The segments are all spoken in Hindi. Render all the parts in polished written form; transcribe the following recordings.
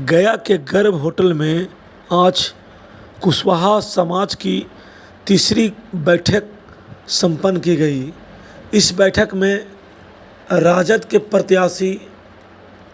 गया के गर्व होटल में आज कुशवाहा समाज की तीसरी बैठक संपन्न की गई। इस बैठक में राजद के प्रत्याशी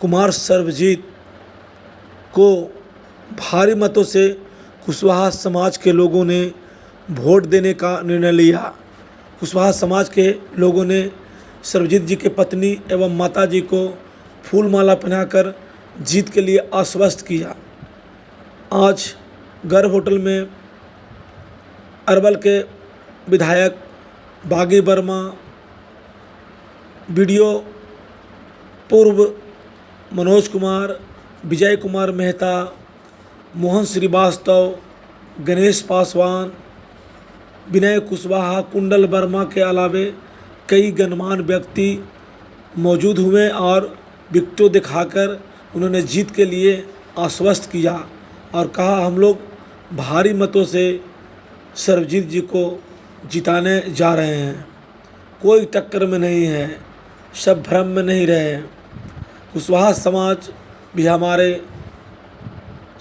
कुमार सर्वजीत को भारी मतों से कुशवाहा समाज के लोगों ने वोट देने का निर्णय लिया। कुशवाहा समाज के लोगों ने सर्वजीत जी के पत्नी एवं माता जी को फूल माला पहनाकर जीत के लिए आश्वस्त किया। आज गर्व होटल में अरवल के विधायक बागी वर्मा, बीडीओ पूर्व मनोज कुमार, विजय कुमार मेहता, मोहन श्रीवास्तव, गणेश पासवान, विनय कुशवाहा, कुंडल वर्मा के अलावे कई गणमान्य व्यक्ति मौजूद हुए और विकटो दिखाकर उन्होंने जीत के लिए आश्वस्त किया और कहा हम लोग भारी मतों से सर्वजीत जी को जिताने जा रहे हैं। कोई टक्कर में नहीं है, सब भ्रम में नहीं रहे। कुशवाहा समाज भी हमारे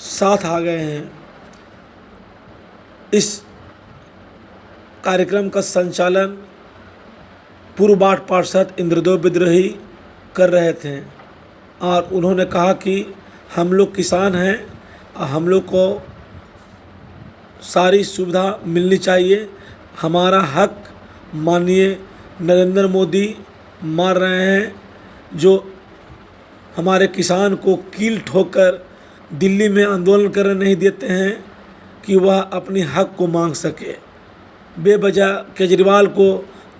साथ आ गए हैं। इस कार्यक्रम का संचालन पूर्व वार्ड पार्षद इंद्रदेव विद्रोही कर रहे थे और उन्होंने कहा कि हम लोग किसान हैं और हम लोग को सारी सुविधा मिलनी चाहिए। हमारा हक माननीय नरेंद्र मोदी मार रहे हैं, जो हमारे किसान को कील ठोकर दिल्ली में आंदोलन करने नहीं देते हैं कि वह अपनी हक को मांग सके। बेवजह केजरीवाल को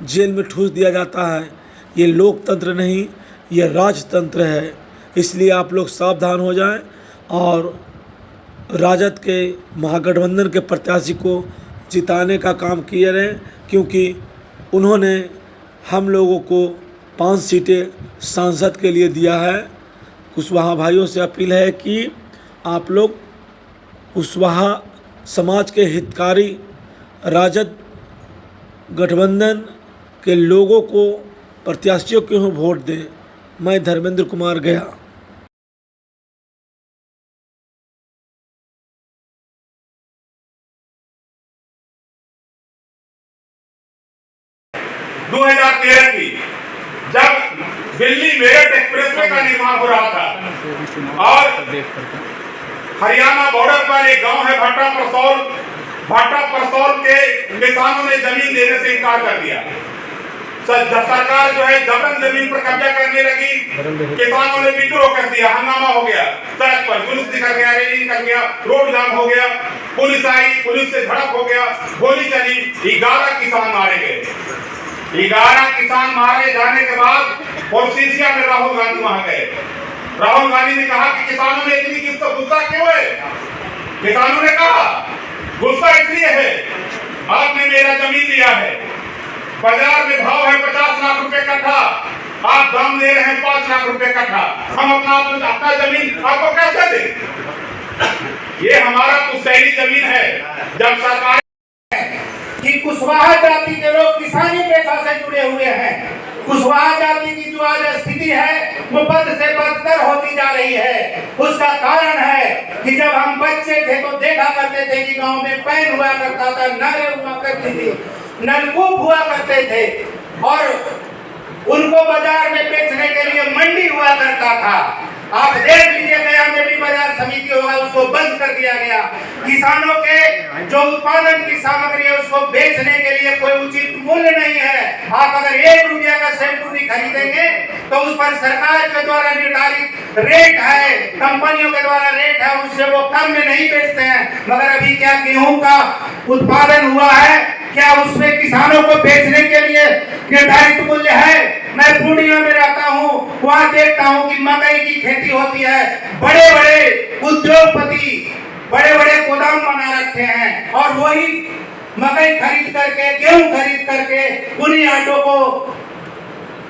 जेल में ठूस दिया जाता है। ये लोकतंत्र नहीं, ये राजतंत्र है। इसलिए आप लोग सावधान हो जाएं और राजद के महागठबंधन के प्रत्याशी को जिताने का काम किए रहें, क्योंकि उन्होंने हम लोगों को 5 सीटें सांसद के लिए दिया है। कुशवाहा भाइयों से अपील है कि आप लोग कुशवाहा समाज के हितकारी राजद गठबंधन के लोगों को, प्रत्याशियों को वोट दें। मैं धर्मेंद्र कुमार गया। 2013 की जब दिल्ली मेरठ एक्सप्रेसवे का निर्माण हो रहा था और हरियाणा बॉर्डर पर एक गांव है भाटा परसौल के किसानों ने जमीन देने से इनकार कर दिया। सरकार जो है जबरन जमीन पर कब्जा करने लगी। किसानों ने विद्रोह कर दिया, हंगामा हो गया, सड़क पर जुलूस निकल गया, रैली निकल गया, रोड जाम हो गया, पुलिस आई, पुलिस से झड़प हो गया, गोली चली, 11 किसान मारे गए। 11 किसान मारे जाने के बाद और सीसिया में राहुल गांधी वहां गए। राहुल गांधी ने कहा कि किसानों में इतनी गुस्सा क्यों है? किसानों ने कहा गुस्सा इसलिए है, आपने मेरा जमीन लिया है, बाजार में भाव है 50 लाख रुपए कट्ठा, आप दाम दे रहे हैं 5 लाख रुपए कट्ठा, हम अपना जमीन आपको कैसे दें? ये हमारा कुशैली जमीन है। जब सरकार कि कुशवाहा जाति के लोग किसानी पेशा से जुड़े हुए हैं, कुशवाहा जाति की जो आज स्थिति है वो बद से बदतर होती जा रही है। उसका कारण है कि जब हम बच्चे थे तो देखा करते थे कि गांव में पैन हुआ करता था, नहरें हुआ करती थी, नलकूप हुआ करते थे और उनको बाजार में बेचने के लिए मंडी हुआ करता था। आप देख लीजिए गया में भी बाजार समिति होगा, उसको बंद कर दिया गया। किसानों के जो उत्पादन की सामग्री है उसको बेचने के लिए कोई उचित मूल्य नहीं है। आप अगर 1 रुपया का शैम्पू भी खरीदेंगे तो उस पर सरकार के द्वारा निर्धारित रेट है, कंपनियों के द्वारा रेट है, उससे वो कम में नहीं बेचते हैं। मगर अभी क्या गेहूं का उत्पादन हुआ है, क्या उसमें किसानों को बेचने के लिए निर्धारित मूल्य है? मैं पूर्णिया में रहता हूँ, वहाँ देखता हूँ कि मकई की खेती होती है, बड़े बड़े उद्योगपति बड़े बड़े गोदाम बना रखे हैं और वही मकई खरीद करके, गेहूं खरीद करके उन्हीं आटों को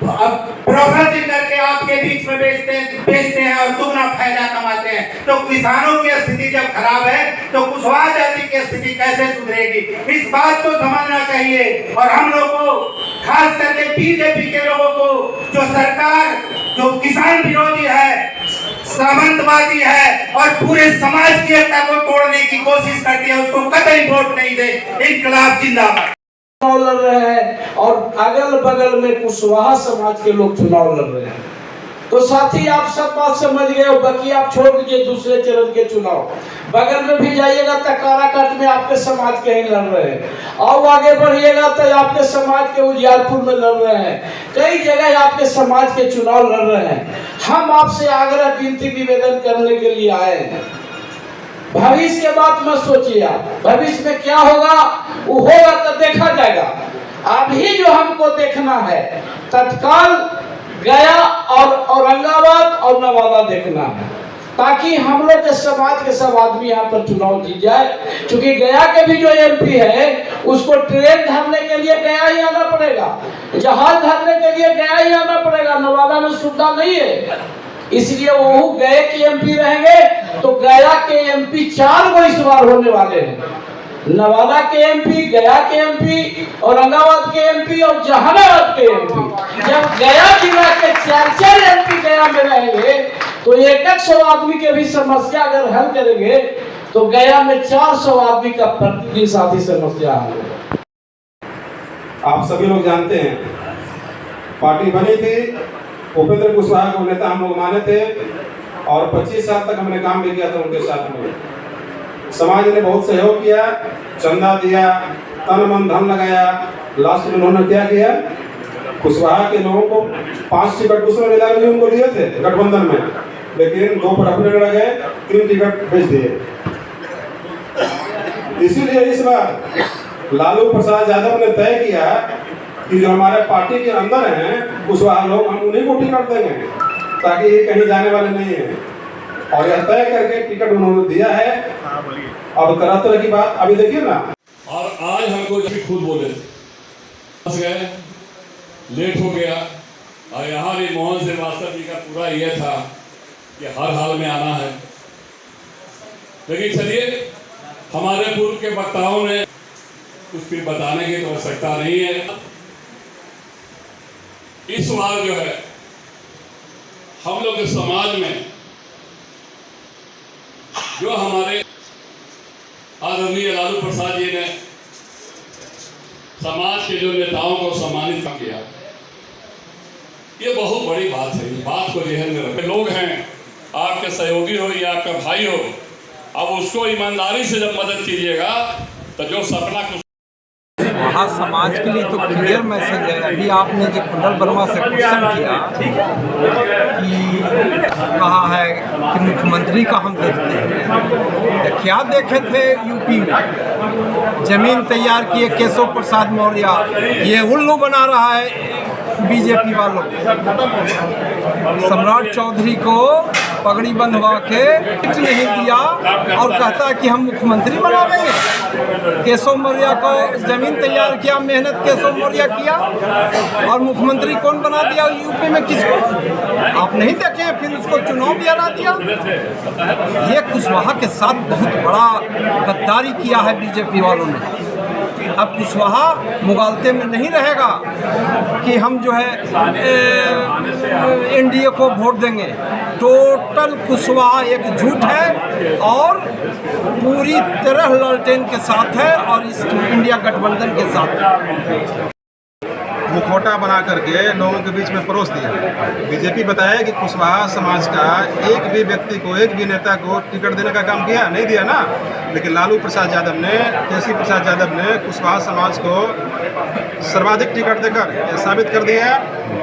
प्रोसेसिंग करके आपके बीच में बेचते हैं और दुगना फायदा कमाते हैं। तो किसानों की स्थिति जब खराब है तो कुशवाहा जाति की स्थिति कैसे सुधरेगी? इस बात को समझना चाहिए। और हम लोग को खास करके बीजेपी के लोगों को, जो सरकार जो किसान विरोधी है, सामंतवादी है और पूरे समाज की एकता को तोड़ने की कोशिश करती है, उसको कतई वोट नहीं दे। इनकलाब जिंदाबाद। चुनाव लड़ रहे हैं और अगल बगल में कुशवाहा समाज के लोग चुनाव लड़ रहे हैं। तो साथी आप सब बात समझ गए हो, बाकी आप छोड़ दीजिए दूसरे चरण के चुनाव। बगल में भी जाइएगा तो काराकाट में आपके समाज के ही लड़ रहे हैं, और आगे बढ़िएगा तो आपके समाज के उजियारपुर में लड़ रहे हैं, कई जगह आपके समाज के चुनाव लड़ रहे हैं। हम आपसे आग्रह विनती निवेदन करने के लिए आए हैं। भविष्य के बात मत सोचिए आप, भविष्य में क्या होगा वो होगा तो देखा जाएगा। अभी जो हमको देखना है तत्काल गया और औरंगाबाद और नवादा देखना है, ताकि हम लोग के समाज के सब आदमी यहाँ पर चुनाव जीत जाए। क्योंकि गया के भी जो एमपी है उसको ट्रेन धरने के लिए गया ही आना पड़ेगा, जहाज धरने के लिए गया ही आना पड़ेगा, नवादा में सुविधा नहीं है। इसलिए वो गए के एमपी रहेंगे तो गया के एमपी 4 गो इस बार होने वाले हैं। नवादा के एमपी, गया के एमपी, औरंगाबाद के एमपी और जहानाबाद के एमपी। जब गया जिला के 4 एमपी गया में रहेंगे तो 100 आदमी के भी समस्या अगर हल करेंगे तो गया में 400 आदमी का प्रतिदिन साथी समस्या हल होगा। आप सभी लोग जानते हैं पार्टी बनी थी, उपेंद्र कुशवाहा को नेता हम लोग माने थे और 25 साल तक हमने काम भी किया था उनके साथ में। समाज ने बहुत सहयोग किया, चंदा दिया, तन मन धन लगाया। लास्ट में उन्होंने क्या किया, कुशवाहा के लोगों को 5 टिकट दूसरे नेता भी उनको दिए थे गठबंधन में, लेकिन 2 पर अपने लड़ गए, 3 टिकट भेज दिए। इसीलिए इस बार लालू प्रसाद यादव ने तय किया कि जो हमारे पार्टी के अंदर हैं कुशवाहा लोग, हम उन्हीं को टिकट देंगे ताकि ये कहीं जाने वाले नहीं है। और यह तय करके टिकट उन्होंने दिया है। अब तरह तरह की बात अभी देखिए ना। और आज हमको भी खुद बोले फंस गए, लेट हो गया। और यहाँ भी मोहन श्रीवास्तव जी का पूरा यह था कि हर हाल में आना है। लेकिन चलिए, हमारे पूर्व के वक्ताओं ने कुछ भी बताने की तो आवश्यकता नहीं है। इस बार जो है हम लोग के समाज में जो हमारे आदरणीय लालू प्रसाद जी ने समाज के जो नेताओं को सम्मानित किया, ये बहुत बड़ी बात है। इस बात को जहन में रखें। लोग हैं, आपके सहयोगी हो या आपका भाई हो, अब उसको ईमानदारी से जब मदद कीजिएगा तो जो सपना कुछ वहाँ समाज के लिए तो क्लियर मैसेज है। अभी आपने जो कुंडल वर्मा से क्वेश्चन किया कि कहा है कि मुख्यमंत्री का हम देखते हैं, तो क्या देखे थे यूपी में जमीन तैयार किए केशव प्रसाद मौर्य, ये उल्लू बना रहा है बीजेपी वालों। सम्राट चौधरी को पगड़ी बंधवा के टिकट नहीं दिया और कहता है कि हम मुख्यमंत्री बना देंगे। केशव मौर्य को जमीन तैयार किया, मेहनत केशव मौर्य किया, और मुख्यमंत्री कौन बना दिया यूपी में? किसको? आप नहीं देखे, फिर उसको चुनाव भी हरा दिया। ये कुशवाहा के साथ बहुत बड़ा गद्दारी किया है बीजेपी वालों ने। अब कुशवाहा मुगालते में नहीं रहेगा कि हम जो है एनडीए को वोट देंगे। टोटल कुशवाहा एक झूठ है और पूरी तरह लालटेन के साथ है और इस इंडिया गठबंधन के साथ है। मुखौटा बना करके लोगों के बीच में परोस दिया। बीजेपी बताया कि कुशवाहा समाज का एक भी व्यक्ति को, एक भी नेता को टिकट देने का काम किया नहीं, दिया ना। लेकिन लालू प्रसाद यादव ने, केसी प्रसाद यादव ने कुशवाहा समाज को सर्वाधिक टिकट देकर यह साबित कर दिया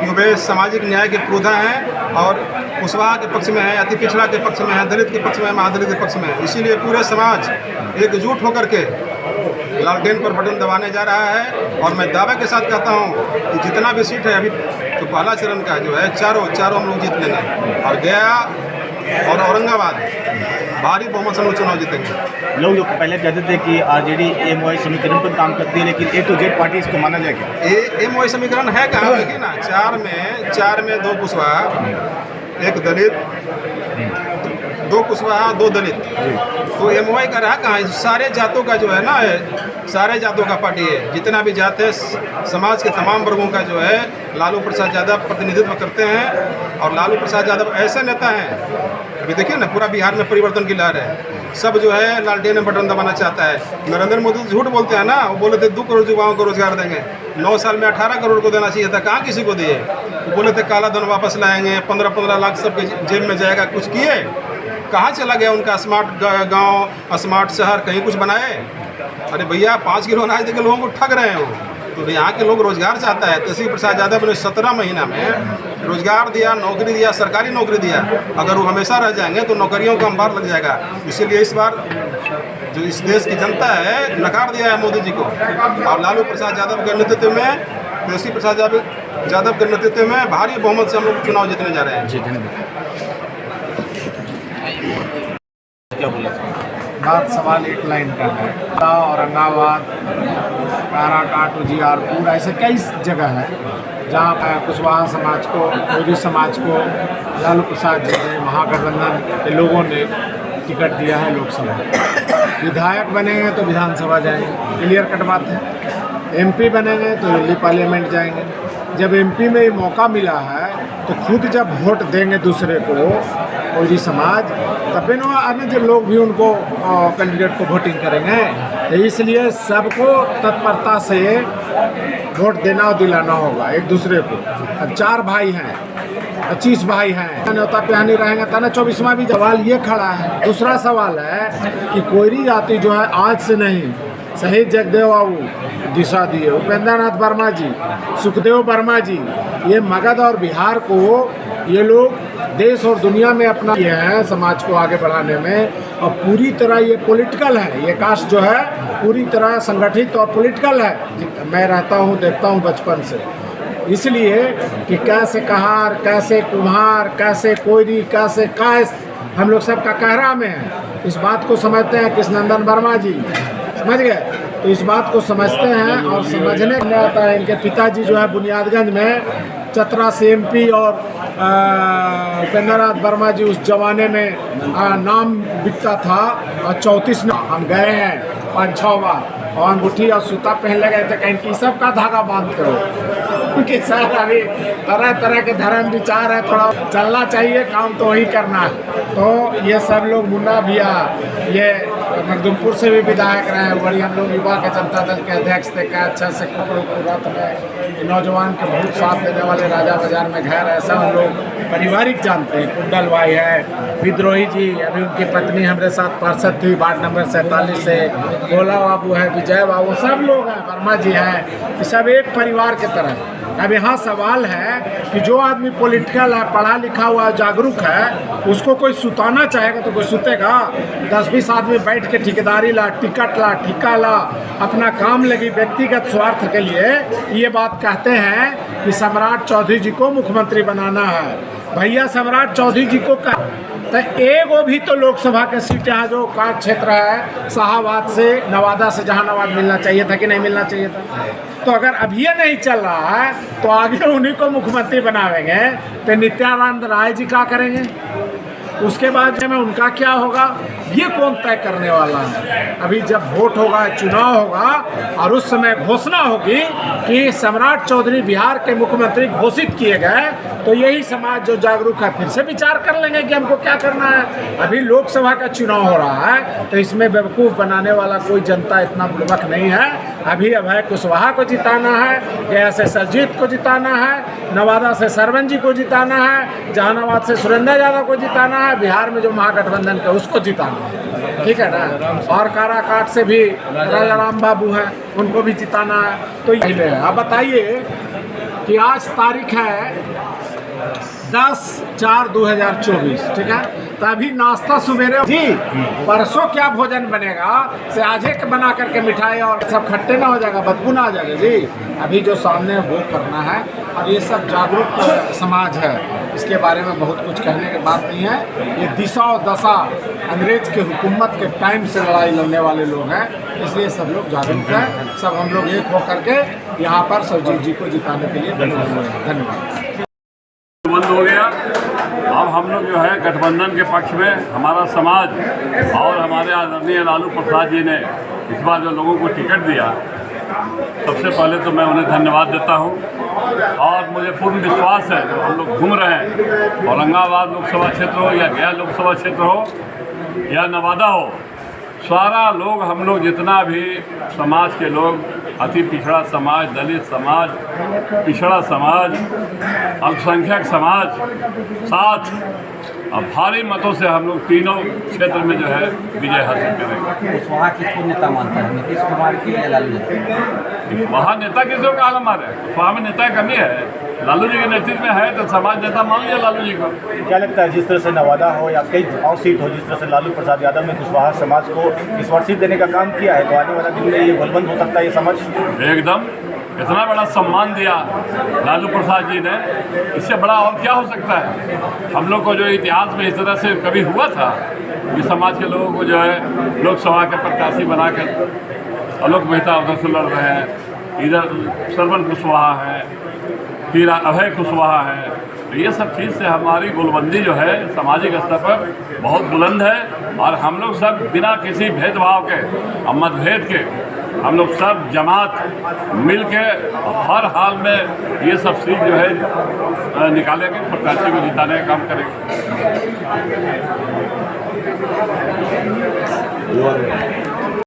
कि वे सामाजिक न्याय के पुरोधा हैं और कुशवाहा के पक्ष में है, अति पिछड़ा के पक्ष में है, दलित के पक्ष में है, महादलित के पक्ष में है। इसीलिए पूरे समाज एकजुट होकर के लालटेन पर बटन दबाने जा रहा है। और मैं दावे के साथ कहता हूं कि जितना भी सीट है अभी तो पहला चरण का जो है चारों हम लोग जीत लेंगे और गया और औरंगाबाद भारी बहुमत से चुनाव जीतेंगे। लोग जो पहले कहते थे कि आरजेडी एमओआई समीकरण पर काम करती है, लेकिन ए टू जेड पार्टी इसको माना जाएगा। एमओआई समीकरण है कहाँ? देखिए ना, 4 में 2 कुशवाहा, 1 दलित, 2 कुशवाहा, 2 दलित। तो एमओआई का रहा कहाँ? सारे जातों का जो है ना, सारे जातों का पार्टी है। जितना भी जात है, समाज के तमाम वर्गों का जो है लालू प्रसाद यादव प्रतिनिधित्व करते हैं। और लालू प्रसाद यादव ऐसे नेता हैं अभी देखिए ना, पूरा बिहार में परिवर्तन की लहर है। सब जो है लालटेन में बटन दबाना चाहता है। नरेंद्र मोदी झूठ बोलते हैं ना, वो बोले थे 2 करोड़ युवाओं को रोजगार देंगे, 9 साल में 18 करोड़ को देना चाहिए था, कहाँ किसी को दिए। वो बोले थे काला धन वापस लाएंगे, 15-15 लाख सबके जेब में जाएगा, कुछ किए? कहाँ चला गया उनका स्मार्ट गांव, स्मार्ट शहर, कहीं कुछ बनाए? अरे भैया 5 किलो अनाज देकर लोगों को ठग रहे हैं वो। तो यहाँ के लोग रोजगार चाहता है। तेजस्वी प्रसाद यादव ने 17 महीना में रोजगार दिया, नौकरी दिया, सरकारी नौकरी दिया। अगर वो हमेशा रह जाएंगे तो नौकरियों का अंबार लग जाएगा। इसीलिए इस बार जो इस देश की जनता है नकार दिया है मोदी जी को। और लालू प्रसाद यादव के नेतृत्व में, तेजस्वी प्रसाद यादव के नेतृत्व में भारी बहुमत से हम लोग चुनाव जीतने जा रहे हैं। जी धन्यवाद। क्या बोला बात सवाल एक लाइन का है। औरंगाबाद, काराकाट, उजियारपुर, ऐसे कई जगह है जहाँ पर कुशवाहा समाज को, मोदी समाज को लालू प्रसाद जी ने, महागठबंधन के लोगों ने टिकट दिया है लोकसभा। विधायक बनेंगे तो विधानसभा जाएंगे, क्लियर कट बात है। एमपी बनेंगे तो दिल्ली पार्लियामेंट जाएंगे। जब एमपी में ये मौका मिला है तो खुद जब वोट देंगे दूसरे को, मोदी समाज, तब अन्य जब लोग भी उनको कैंडिडेट को वोटिंग करेंगे। तो इसलिए सबको तत्परता से वोट देना और दिलाना होगा एक दूसरे को। अब 4 भाई हैं, 25 भाई हैं, न्योता पिहानी रहेंगे तना 24वां भी। सवाल ये खड़ा है। दूसरा सवाल है कि कोयरी जाति जो है आज से नहीं, शहीद जगदेव बाबू दिशा दिए, उपेंद्र नाथ वर्मा जी, सुखदेव वर्मा जी, ये मगध और बिहार को ये लोग देश और दुनिया में अपना ये हैं समाज को आगे बढ़ाने में। और पूरी तरह ये पॉलिटिकल है, ये कास्ट जो है पूरी तरह संगठित और पॉलिटिकल है। मैं रहता हूँ, देखता हूँ बचपन से, इसलिए कि कैसे कहार, कैसे कुम्हार, कैसे कोयरी, कैसे कायस्थ, हम लोग सबका कहरा में है। इस बात को समझते हैं कृष्णनंदन वर्मा जी, समझ गए? तो इस बात को समझते हैं और समझने में आता है। इनके पिताजी जो है बुनियादगंज में चतरा से एमपी और उपेंद्र नाथ वर्मा जी उस जमाने में नाम बिकता था। और 34 हम गए हैं 5-6 बार और अंगूठी और सूता पहन गए थे, कहीं की सब का धागा बांध करो, क्योंकि सर अभी तरह तरह के धर्म विचार है, थोड़ा चलना चाहिए, काम तो वही करना है। तो ये सब लोग, मुन्ना भैया, ये मखदूमपुर से भी विधायक रहे, बड़ी हम लोग युवा के जनता दल के अध्यक्ष थे। क्या अच्छा से पूरत में नौजवान के बहुत साथ देने वाले राजा बाजार में घर है, सब हम लोग पारिवारिक जानते हैं। कुंडल भाई है, विद्रोही जी, अभी उनकी पत्नी हमारे साथ पार्षद थी वार्ड नंबर 47 से, भोला बाबू है, विजय बाबू, सब लोग हैं, वर्मा जी हैं, सब एक परिवार के तरह। अब यहाँ सवाल है कि जो आदमी पॉलिटिकल है, पढ़ा लिखा हुआ, जागरूक है, उसको कोई सुताना चाहेगा तो कोई सुतेगा? 10-20 आदमी बैठ के ठेकेदारी ला, टिकट ला, ठिका ला, अपना काम लगी व्यक्तिगत स्वार्थ के लिए ये बात कहते हैं कि सम्राट चौधरी जी को मुख्यमंत्री बनाना है। भैया सम्राट चौधरी जी को तो एगो भी तो लोकसभा के सीट यहाँ जो काट क्षेत्र है शाहबाद से, नवादा से जहानाबाद मिलना चाहिए था कि नहीं मिलना चाहिए था? तो अगर अभी ये नहीं चल रहा है तो आगे उन्हीं को मुख्यमंत्री बनावेंगे तो नित्यानंद राय जी क्या करेंगे? उसके बाद में उनका क्या होगा, ये कौन तय करने वाला है? अभी जब वोट होगा, चुनाव होगा और उस समय घोषणा होगी कि सम्राट चौधरी बिहार के मुख्यमंत्री घोषित किए गए, तो यही समाज जो जागरूक है फिर से विचार कर लेंगे कि हमको क्या करना है। अभी लोकसभा का चुनाव हो रहा है तो इसमें बेवकूफ़ बनाने वाला कोई जनता इतना बुड़बक नहीं है। अभी अभय कुशवाहा को जिताना है, गया से सरजीत को जिताना है, नवादा से सरवन जी को जिताना है, जहानाबाद से सुरेंद्र यादव को जिताना है, बिहार में जो महागठबंधन का उसको जिताना है, ठीक है ना? और काराकाट से भी राजा राम बाबू हैं, उनको भी जिताना है। तो ये आप बताइए कि आज तारीख है 10/4/2024, ठीक है? तो अभी नाश्ता सुबेरे जी, परसों क्या भोजन बनेगा से आज एक बना करके मिठाई और सब खट्टे ना हो जाएगा, बदबू ना आ जाएगा जी। अभी जो सामने वो करना है और ये सब जागरूक समाज है, इसके बारे में बहुत कुछ कहने की बात नहीं है। ये दिशा और दशा अंग्रेज के हुकूमत के टाइम से लड़ाई लड़ने वाले लोग हैं, इसलिए सब लोग जागरूक हैं। सब हम लोग एक होकर के यहाँ पर सरजीत जी को जिताने के लिए बने हुए हैं। धन्यवाद। बंद हो गया। अब हम लोग जो है गठबंधन के पक्ष में, हमारा समाज और हमारे आदरणीय लालू प्रसाद जी ने इस बार जो लोगों को टिकट दिया सबसे पहले तो मैं उन्हें धन्यवाद देता हूँ और मुझे पूर्ण विश्वास है जो हम लोग घूम रहे हैं, औरंगाबाद लोकसभा क्षेत्र हो या गया लोकसभा क्षेत्र हो या नवादा हो, सारा लोग हम लोग जितना भी समाज के लोग, अति पिछड़ा समाज, दलित समाज, पिछड़ा समाज, अल्पसंख्यक समाज, साथ अब भारी मतों से हम लोग तीनों क्षेत्र में जो है विजय हासिल करेंगे। कुशवाहा किसको नेता मानता है, नीतीश कुमार की या लालू जी? वहाँ नेता किसको कहा हमारे, वहाँ में नेता की कमी है। लालू जी के नेतृत्व में है तो समाज नेता मान लिया लालू जी को। क्या लगता है जिस तरह से नवादा हो या कई और सीट हो, जिस तरह से लालू प्रसाद यादव ने कुशवाहा समाज को इस बार सीट देने का काम किया है, तो आने वाला दिन में ये गोलबंद हो सकता है ये समझ? एकदम, इतना बड़ा सम्मान दिया लालू प्रसाद जी ने, इससे बड़ा और क्या हो सकता है। हम लोग को जो इतिहास में इस तरह से कभी हुआ था कि समाज के लोगों को जो है लोकसभा के प्रत्याशी बनाकर आलोक मेहता उधर से लड़ रहे हैं, इधर श्रवण कुशवाहा है, फिर अभय कुशवाहा है, तो ये सब चीज़ से हमारी गोलबंदी जो है सामाजिक स्तर पर बहुत बुलंद है और हम लोग सब बिना किसी भेदभाव के और मतभेद के हम लोग सब जमात मिल के हर हाल में ये सब सीट जो है निकालेंगे, प्रत्याशी को जिताने का काम करेंगे।